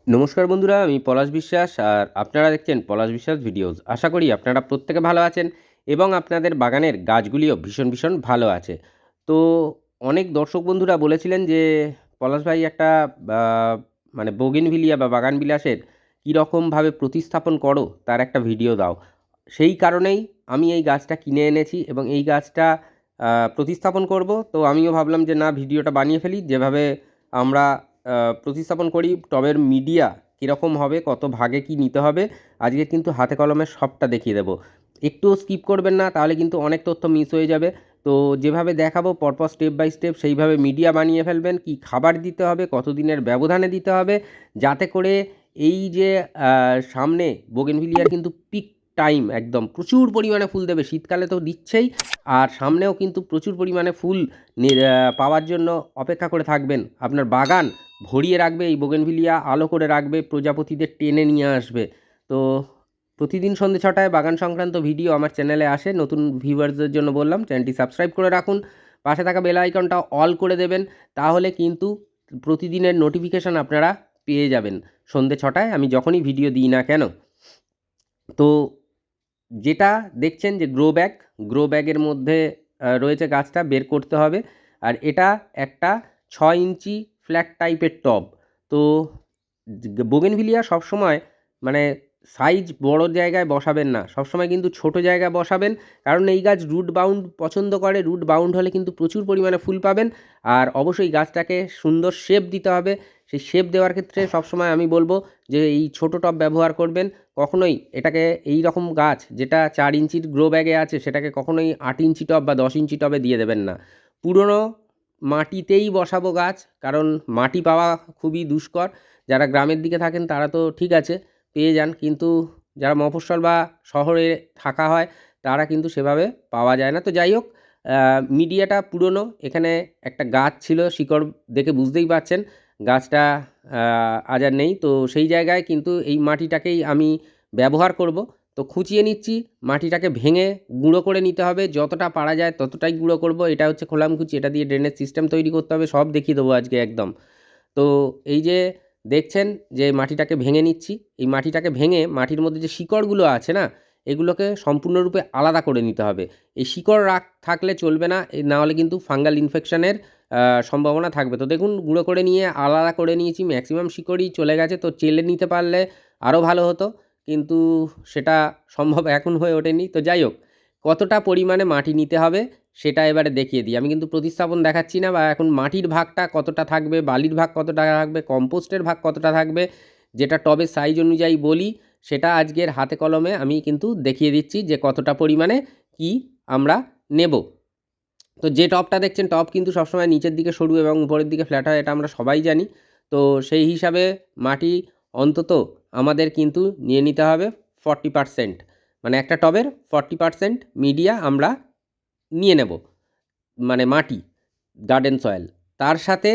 নমস্কার বন্ধুরা, আমি পলাশ বিশ্বাস আর আপনারা দেখছেন পলাশ বিশ্বাস ভিডিওস। আশা করি আপনারা প্রত্যেকে ভালো আছেন এবং আপনাদের বাগানের গাছগুলিও ভীষণ ভীষণ ভালো আছে। তো অনেক দর্শক বন্ধুরা বলেছিলেন যে পলাশ ভাই একটা আ মানে বোগেনভিলিয়া বা বাগান বিলাসের কীরকমভাবে প্রতিস্থাপন করো তার একটা ভিডিও দাও। সেই কারণেই আমি এই গাছটা কিনে এনেছি এবং এই গাছটা প্রতিস্থাপন করব। তো আমিও ভাবলাম যে না, ভিডিওটা বানিয়ে ফেলি। যেভাবে আমরা প্রতিস্থাপন করি, টবের মিডিয়া কীরকম হবে, কত ভাগে কী নিতে হবে, আজকে কিন্তু হাতে কলমে সবটা দেখিয়ে দেবো। একটুও স্কিপ করবেন না, তাহলে কিন্তু অনেক তথ্য মিস হয়ে যাবে। তো যেভাবে দেখাবো পরপর স্টেপ বাই স্টেপ সেইভাবে মিডিয়া বানিয়ে ফেলবেন। কী খাবার দিতে হবে, কত দিনের ব্যবধানে দিতে হবে, যাতে করে এই যে সামনে বোগেনভিলিয়ার কিন্তু পিক টাইম, একদম প্রচুর পরিমাণে ফুল দেবে। শীতকালে তো দিচ্ছেই, আর সামনেও কিন্তু প্রচুর পরিমাণে ফুল পাওয়ার জন্য অপেক্ষা করে থাকবেন। আপনার বাগান ভরিয়ে রাখবে এই বোগেনভিলিয়া, আলো করে রাখবে, প্রজাপতিদের টেনে নিয়ে আসবে। তো প্রতিদিন সন্ধ্যে 6টায় বাগান সংক্রান্ত ভিডিও আমার চ্যানেলে আসে। নতুন ভিউয়ার্সদের জন্য বললাম, চ্যানেলটি সাবস্ক্রাইব করে রাখুন, পাশে থাকা বেল আইকনটা অল করে দেবেন। তাহলে কিন্তু প্রতিদিনের নোটিফিকেশান আপনারা পেয়ে যাবেন সন্ধ্যে 6টায় আমি যখনই ভিডিও দিই না কেন। তো যেটা দেখছেন যে গ্রো ব্যাগের মধ্যে রয়েছে, গাছটা বের করতে হবে। আর এটা একটা 6 ইঞ্চি ফ্ল্যাট টাইপের টব। তো বোগেনভিলিয়া সবসময় মানে সাইজ বড় জায়গায় বসাবেন না, সবসময় কিন্তু ছোট জায়গায় বসাবেন। কারণ এই গাছ রুট বাউন্ড পছন্দ করে, রুট বাউন্ড হলে কিন্তু প্রচুর পরিমাণে ফুল পাবেন। আর অবশ্যই গাছটাকে সুন্দর শেপ দিতে হবে। সেই শেপ দেওয়ার ক্ষেত্রে সবসময় আমি বলবো যে এই ছোট টব ব্যবহার করবেন। কখনোই এটাকে, এই রকম গাছ যেটা 4 ইঞ্চির গ্রো ব্যাগে আছে, সেটাকে কখনোই 8 ইঞ্চি টব বা 10 ইঞ্চি টবে দিয়ে দেবেন না। পুরনো মাটিতেই বসাবো গাছ, কারণ মাটি পাওয়া খুবই দুষ্কর। যারা গ্রামের দিকে থাকেন তারা তো ঠিক আছে, পেয়ে যান, কিন্তু যারা মফস্বল বা শহরে থাকা হয় তারা কিন্তু সেভাবে পাওয়া যায় না। তো যাই হোক, মিডিয়াটা পুরনো। এখানে একটা গাছ ছিল, শিকড় দেখে বুঝতেই পারছেন গাছটা আজ আর নেই। তো সেই জায়গায় কিন্তু এই মাটিটাকেই আমি ব্যবহার করব। তো খুঁচিয়ে নিচ্ছি, মাটিটাকে ভেঙে গুঁড়ো করে নিতে হবে, যতটা পারা যায় ততটাই গুঁড়ো করব। এটা হচ্ছে খোলামকুচি, এটা দিয়ে ড্রেনেজ সিস্টেম তৈরি করতে হবে, সব দেখিয়ে দেবো আজকে একদম। তো এই যে দেখছেন যে মাটিটাকে ভেঙে নিচ্ছি, এই মাটিটাকে ভেঙে মাটির মধ্যে যে শিকড়গুলো আছে না, এগুলোকে সম্পূর্ণরূপে আলাদা করে নিতে হবে। এই শিকড় থাকলে চলবে না, না হলে কিন্তু ফাঙ্গাল ইনফেকশনের সম্ভাবনা থাকবে। তো দেখুন, গুঁড়ো করে নিয়ে আলাদা করে নিয়েছি, ম্যাক্সিমাম শিকড়ই চলে গেছে। তো চেলে নিতে পারলে আরও ভালো হতো, কিন্তু সেটা সম্ভব এখন হয়ে ওঠেনি। তো যাই হোক, কতটা পরিমাণে মাটি নিতে হবে সেটা এবারে দেখিয়ে দিই। আমি কিন্তু প্রতিস্থাপন দেখাচ্ছি না, বা এখন মাটির ভাগটা কতটা থাকবে, বালির ভাগ কতটা থাকবে, কম্পোস্টের ভাগ কতটা থাকবে, যেটা টবের সাইজ অনুযায়ী বলি, সেটা আজকের হাতে কলমে আমি কিন্তু দেখিয়ে দিচ্ছি যে কতটা পরিমাণে কি আমরা নেব। তো যে টবটা দেখছেন, টব কিন্তু সবসময় নিচের দিকে সরু এবং উপরের দিকে ফ্ল্যাট হয়, এটা আমরা সবাই জানি। তো সেই হিসাবে মাটি অন্তত আমাদের কিন্তু নিয়ে নিতে হবে 40%, মানে একটা টবের 40% মিডিয়া আমরা নিয়ে নেব, মানে মাটি, গার্ডেন সয়েল। তার সাথে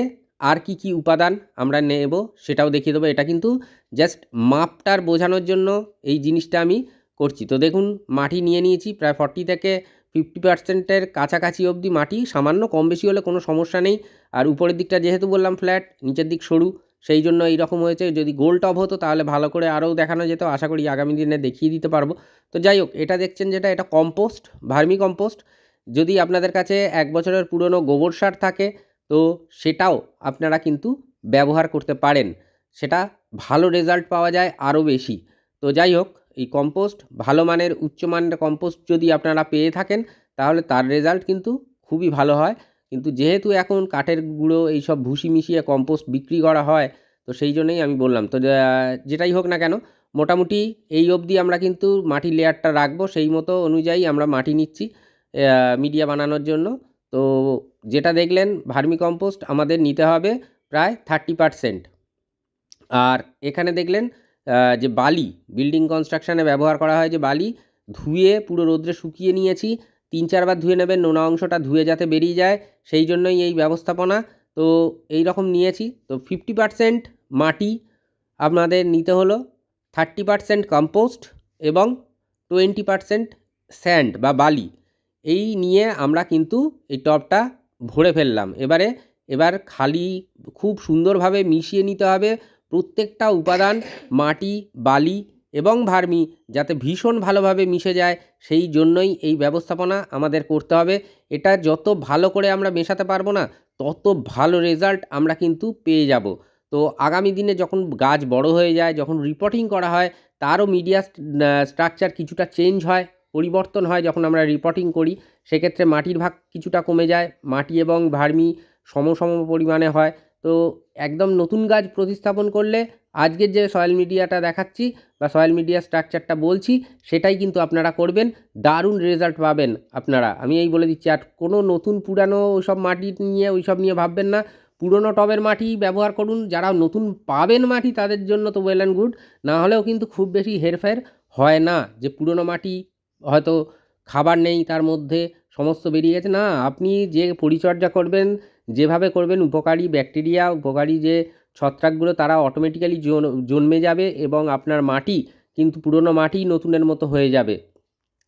আর কি কি উপাদান আমরা নেব সেটাও দেখিয়ে দেবো। এটা কিন্তু জাস্ট মাপটার বোঝানোর জন্য এই জিনিসটা আমি করছি। তো দেখুন, মাটি নিয়ে নিয়েছি প্রায় 40 থেকে 50%-এর কাছাকাছি অবধি মাটি। সামান্য কম বেশি হলে কোনো সমস্যা নেই। আর উপরের দিকটা যেহেতু বললাম ফ্ল্যাট, নিচের দিক সরু, সেই জন্য এইরকম হয়েছে। যদি গোল টব হতো তাহলে ভালো করে আরও দেখানো যেত, আশা করি আগামী দিনে দেখিয়ে দিতে পারবো। তো যাই হোক, এটা দেখছেন যেটা, এটা কম্পোস্ট, ভার্মি কম্পোস্ট। যদি আপনাদের কাছে 1 বছরের পুরনো গোবর সার থাকে, তো সেটাও আপনারা কিন্তু ব্যবহার করতে পারেন। সেটা ভালো রেজাল্ট পাওয়া যায় আরও বেশি। তো যাই হোক, এই কম্পোস্ট, ভালো মানের উচ্চমানের কম্পোস্ট যদি আপনারা পেয়ে থাকেন, তাহলে তার রেজাল্ট কিন্তু খুবই ভালো হয়। কিন্তু যেহেতু এখন কাঠের গুঁড়ো এইসব ভুসি মিশিয়ে কম্পোস্ট বিক্রি করা হয়, তো সেই জন্যই আমি বললাম। তো যেটাই হোক না কেন, মোটামুটি এই অবধি আমরা কিন্তু মাটির লেয়ারটা রাখবো, সেই মতো অনুযায়ী আমরা মাটি নিচ্ছি মিডিয়া বানানোর জন্য। তো যেটা দেখলেন, ভার্মি কম্পোস্ট আমাদের নিতে হবে প্রায় 30%। আর এখানে দেখলেন যে বালি, বিল্ডিং কনস্ট্রাকশানে ব্যবহার করা হয় যে বালি, ধুয়ে পুরো রোদ্রে শুকিয়ে নিয়েছি। 3-4 বার ধুয়ে নেবেন, নোনা অংশটা ধুয়ে যাতে বেরিয়ে যায়, সেই জন্যই এই ব্যবস্থাপনা। তো এই রকম নিয়েছি। তো 50% মাটি আপনাদের নিতে হলো, 30% কম্পোস্ট এবং 20% স্যান্ড বা বালি। এই নিয়ে আমরা কিন্তু এই টবটা ভরে ফেললাম। এবার খালি খুব সুন্দরভাবে মিশিয়ে নিতে হবে প্রত্যেকটা উপাদান মাটি, বালি এবং ভার্মি যাতে ভীষণ ভালোভাবে মিশে যায়, সেই জন্যই এই ব্যবস্থাপনা আমাদের করতে হবে। এটা যত ভালো করে আমরা মেশাতে পারবো না, তত ভালো রেজাল্ট আমরা কিন্তু পেয়ে যাব। তো আগামী দিনে যখন গাছ বড় হয়ে যায়, যখন রিপোর্টিং করা হয়, তারও মিডিয়া স্ট্রাকচার কিছুটা চেঞ্জ হয়, পরিবর্তন হয়। যখন আমরা রিপোর্টিং করি সেক্ষেত্রে মাটির ভাগ কিছুটা কমে যায়, মাটি এবং ভার্মি সম পরিমাণে হয়। তো একদম নতুন গাছ প্রতিস্থাপন করলে আজকের যে সয়েল মিডিয়াটা দেখাচ্ছি বা সয়েল মিডিয়া স্ট্রাকচারটা বলছি, সেটাই কিন্তু আপনারা করবেন, দারুণ রেজাল্ট পাবেন আপনারা, আমি এই বলে দিচ্ছি। আর কোনো নতুন পুরানো ওইসব মাটি নিয়ে ভাববেন না। পুরনো টবের মাটি ব্যবহার করুন। যারা নতুন পাবেন মাটি তাদের জন্য তো ওয়েল অ্যান্ড গুড, না হলেও কিন্তু খুব বেশি হেরফের হয় না যে পুরনো মাটি হয়তো খাবার নেই তার মধ্যে, সমস্ত বেরিয়ে গেছে। না, আপনি যে পরিচর্যা করবেন, যেভাবে করবেন, উপকারী ব্যাকটেরিয়া, উপকারী যে ছত্রাকগুলো তারা অটোমেটিক্যালি জন্মে যাবে এবং আপনার মাটি কিন্তু পুরনো মাটিই নতুনের মতো হয়ে যাবে।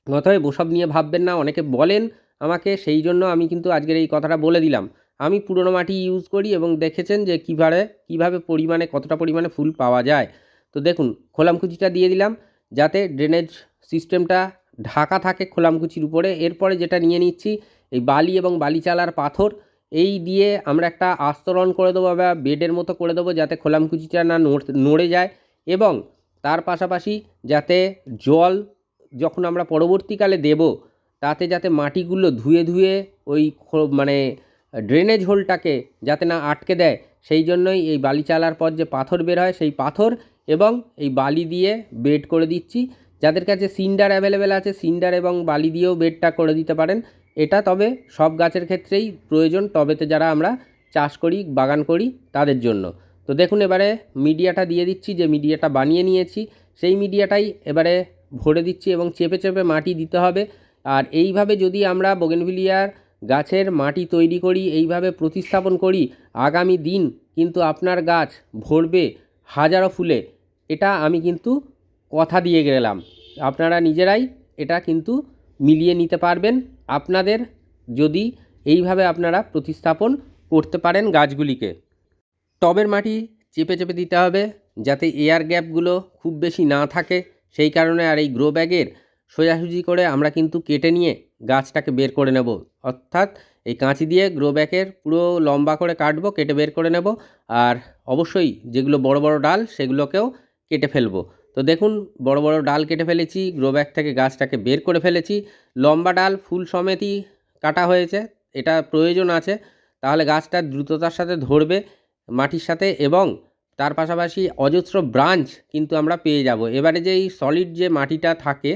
অতএব ওসব নিয়ে ভাববেন না। অনেকে বলেন আমাকে, সেই জন্য আমি কিন্তু আজকের এই কথাটা বলে দিলাম। আমি পুরনো মাটি ইউজ করি এবং দেখেছেন যে কীভাবে পরিমাণে, কতটা পরিমাণে ফুল পাওয়া যায়। তো দেখুন, খোলামকুচিটা দিয়ে দিলাম যাতে ড্রেনেজ সিস্টেমটা ঢাকা থাকে খোলামকুচির উপরে। এরপরে যেটা নিয়ে নিচ্ছি, এই বালি এবং বালি চালার পাথর, এই দিয়ে আমরা একটা আস্তরণ করে দেবো বা বেডের মতো করে দেবো যাতে খোলামকুচিটা না নড়ে যায়, এবং তার পাশাপাশি যাতে জল যখন আমরা পরবর্তীকালে দেব, তাতে যাতে মাটিগুলো ধুয়ে ওই মানে ড্রেনেজ হোলটাকে যাতে না আটকে দেয়, সেই জন্যই এই বালি চালার পর যে পাথর বের হয়, সেই পাথর এবং এই বালি দিয়ে বেড করে দিচ্ছি। যাদের কাছে সিন্ডার অ্যাভেলেবেল আছে, সিন্ডার এবং বালি দিয়েও বেডটা করে দিতে পারেন। এটা তবে সব গাছের ক্ষেত্রেই প্রয়োজন, টবেতে যারা আমরা চাষ করি, বাগান করি, তাদের জন্য। তো দেখুন, এবারে মিডিয়াটা দিয়ে দিচ্ছি, যে মিডিয়াটা বানিয়ে নিয়েছি সেই মিডিয়াটাই এবারে ভরে দিচ্ছি এবং চেপে চেপে মাটি দিতে হবে। আর এইভাবে যদি আমরা বোগেনভিলিয়ার গাছের মাটি তৈরি করি, এইভাবে প্রতিস্থাপন করি, আগামী দিন কিন্তু আপনার গাছ ভরবে হাজারো ফুলে। এটা আমি কিন্তু কথা দিয়ে গেলাম। আপনারা নিজেরাই এটা কিন্তু মিলিয়ে নিতে পারবেন, আপনাদের যদি এইভাবে আপনারা প্রতিস্থাপন করতে পারেন গাছগুলিকে। টবের মাটি চেপে চেপে দিতে হবে যাতে এয়ার গ্যাপগুলো খুব বেশি না থাকে, সেই কারণে। আর এই গ্রো ব্যাগের সোজাসুজি করে আমরা কিন্তু কেটে নিয়ে গাছটাকে বের করে নেব, অর্থাৎ এই কাঁচি দিয়ে গ্রো ব্যাগের পুরো লম্বা করে কাটবো, কেটে বের করে নেব। আর অবশ্যই যেগুলো বড় বড় ডাল সেগুলোকেও কেটে ফেলবো। তো দেখুন, বড় বড় ডাল কেটে ফেলেছি, গ্রো ব্যাগ থেকে গাছটাকে বের করে ফেলেছি। লম্বা ডাল ফুল সমেতই কাটা হয়েছে, এটা প্রয়োজন আছে, তাহলে গাছটা দ্রুততার সাথে ধরবে মাটির সাথে, এবং তার পাশাপাশি অজস্র ব্রাঞ্চ কিন্তু আমরা পেয়ে যাব। এবারে যেই সলিড যে মাটিটা থাকে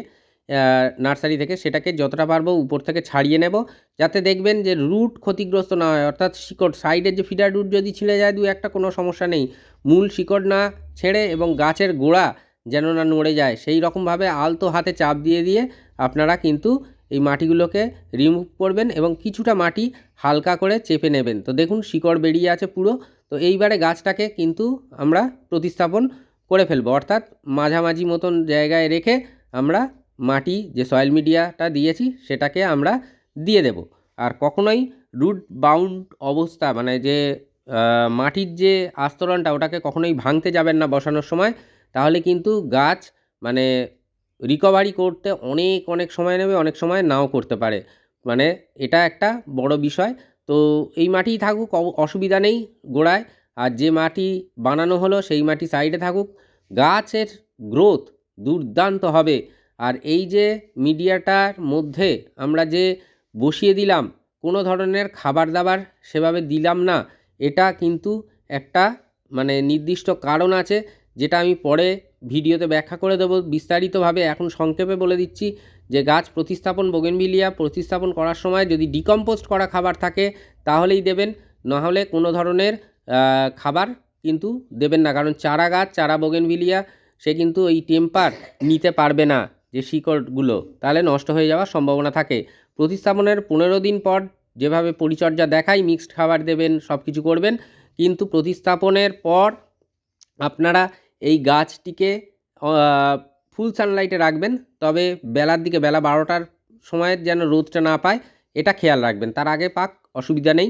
নার্সারি থেকে, সেটাকে যতটা পারবো উপর থেকে ছাড়িয়ে নেব, যাতে দেখবেন যে রুট ক্ষতিগ্রস্ত না হয়, অর্থাৎ শিকড়, সাইডের যে ফিডার রুট যদি ছিঁড়ে যায় দু একটা, কোনো সমস্যা নেই, মূল শিকড় না ছেড়ে এবং গাছের গোড়া যেন না নড়ে যায়, সেই রকমভাবে আলতো হাতে চাপ দিয়ে দিয়ে আপনারা কিন্তু এই মাটিগুলোকে রিমুভ করবেন এবং কিছুটা মাটি হালকা করে চেপে নেবেন। তো দেখুন, শিকড় বেরিয়ে আছে পুরো। তো এইবারে গাছটাকে কিন্তু আমরা প্রতিস্থাপন করে ফেলবো, অর্থাৎ মাঝামাঝি মতন জায়গায় রেখে আমরা মাটি যে সয়েল মিডিয়াটা দিয়েছি সেটাকে আমরা দিয়ে দেব। আর কখনোই রুট বাউন্ড অবস্থা, মানে যে মাটির যে আস্তরণটা, ওটাকে কখনোই ভাঙতে যাবেন না বসানোর সময়, তাহলে কিন্তু গাছ মানে রিকভারি করতে অনেক সময় নেবে, অনেক সময় নাও করতে পারে, মানে এটা একটা বড় বিষয়। তো এই মাটিই থাকুক, অসুবিধা নেই গোড়ায়, আর যে মাটি বানানো হলো সেই মাটি সাইডে থাকুক। গাছের গ্রোথ দুর্দান্ত হবে। আর এই যে মিডিয়াটার মধ্যে আমরা যে বসিয়ে দিলাম, কোনো ধরনের খাবার দাবার সেভাবে দিলাম না, এটা কিন্তু একটা মানে নির্দিষ্ট কারণ আছে, যেটা আমি পরে ভিডিওতে ব্যাখ্যা করে দেবো বিস্তারিতভাবে। এখন সংক্ষেপে বলে দিচ্ছি যে গাছ প্রতিস্থাপন, বোগেনভিলিয়া প্রতিস্থাপন করার সময় যদি ডিকম্পোস্ট করা খাবার থাকে তাহলেই দেবেন, নাহলে কোনো ধরনের খাবার কিন্তু দেবেন না। কারণ চারা গাছ, চারা বোগেনভিলিয়া, সে কিন্তু এই টেম্পার নিতে পারবে না, যে শিকড়গুলো, তাহলে নষ্ট হয়ে যাওয়ার সম্ভাবনা থাকে। প্রতিস্থাপনের 15 দিন পর যেভাবে পরিচর্যা দেখাই, মিক্সড খাবার দেবেন, সব কিছু করবেন, কিন্তু প্রতিস্থাপনের পর আপনারা এই গাছটিকে ফুল সানলাইটে রাখবেন, তবে বেলার দিকে, বেলা 12টার সময়ের যেন রোদটা না পায়, এটা খেয়াল রাখবেন। তার আগে পাক, অসুবিধা নেই।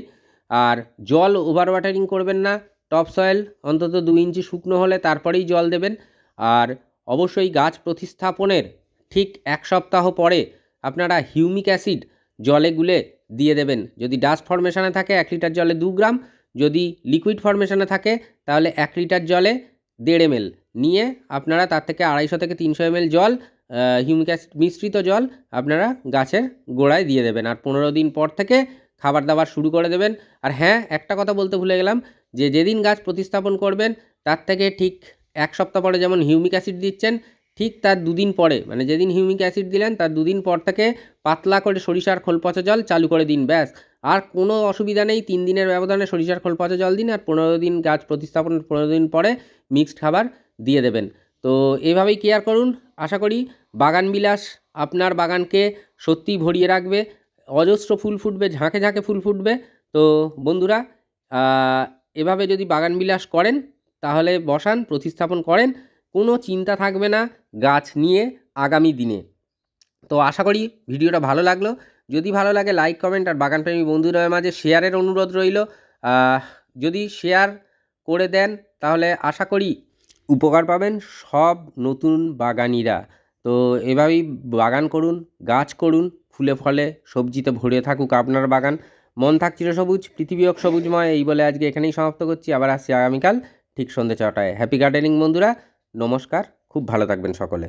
আর জল ওভার ওয়াটারিং করবেন না, টপ সয়েল অন্তত 2 ইঞ্চি শুকনো হলে তারপরেই জল দেবেন। আর অবশ্যই গাছ প্রতিস্থাপনের ঠিক 1 সপ্তাহ পরে আপনারা হিউমিক অ্যাসিড জলে গুলে দিয়ে দেবেন। যদি ডাস্ট ফর্মেশনে থাকে 1 লিটার জলে 2 গ্রাম, যদি লিকুইড ফর্মেশনে থাকে তাহলে 1 লিটার জলে 1.5 ml নিয়ে আপনারা তার থেকে 250 থেকে 300 ml জল হিউমিক অ্যাসিড মিশ্রিত জল আপনারা গাছের গোড়ায় দিয়ে দেবেন। আর 15 দিন পর থেকে খাবার দাবার শুরু করে দেবেন। আর হ্যাঁ, একটা কথা বলতে ভুলে গেলাম, যে যেদিন গাছ প্রতিস্থাপন করবেন তার থেকে ঠিক 1 সপ্তাহ পরে যেমন হিউমিক অ্যাসিড দিচ্ছেন, ঠিক তার 2 দিন পরে, মানে যেদিন হিউমিক অ্যাসিড দিলেন তার 2 দিন পর থেকে পাতলা করে সরিষার খোল পচা জল চালু করে দিন, ব্যাস। আর কোনো অসুবিধা নেই, 3 দিনের ব্যবধানে সরিষার খোল পচা জল দিন, আর 15 দিন গাছ প্রতিস্থাপনের 15 দিন পরে মিক্সড খাবার দিয়ে দেবেন। তো এভাবেই কেয়ার করুন। আশা করি বাগান বিলাস আপনার বাগানকে সত্যিই ভরিয়ে রাখবে, অজস্র ফুল ফুটবে, ঝাঁকে ঝাঁকে ফুল ফুটবে। তো বন্ধুরা, এভাবে যদি বাগান বিলাস করেন, তাহলে বসান, প্রতিস্থাপন করেন, কোনো চিন্তা থাকবে না গাছ নিয়ে আগামী দিনে। তো আশা করি ভিডিওটা ভালো লাগলো। যদি ভালো লাগে লাইক, কমেন্ট আর বাগানপ্রেমী বন্ধুদের মাঝে শেয়ারের অনুরোধ রইল। যদি শেয়ার করে দেন তাহলে আশা করি উপকার পাবেন সব নতুন বাগানিরা। তো এভাবেই বাগান করুন, গাছ করুন, ফুলে ফলে সবজিতে ভরে থাকুক আপনার বাগান। মন থাক চিরসবুজ, পৃথিবী হোক সবুজময়, এই বলে আজকে এখানেই সমাপ্ত করছি। আবার আসছি আগামীকাল ঠিক সন্ধ্যে 6টায়। হ্যাপি গার্ডেনিং বন্ধুরা, নমস্কার, খুব ভালো থাকবেন সকলে।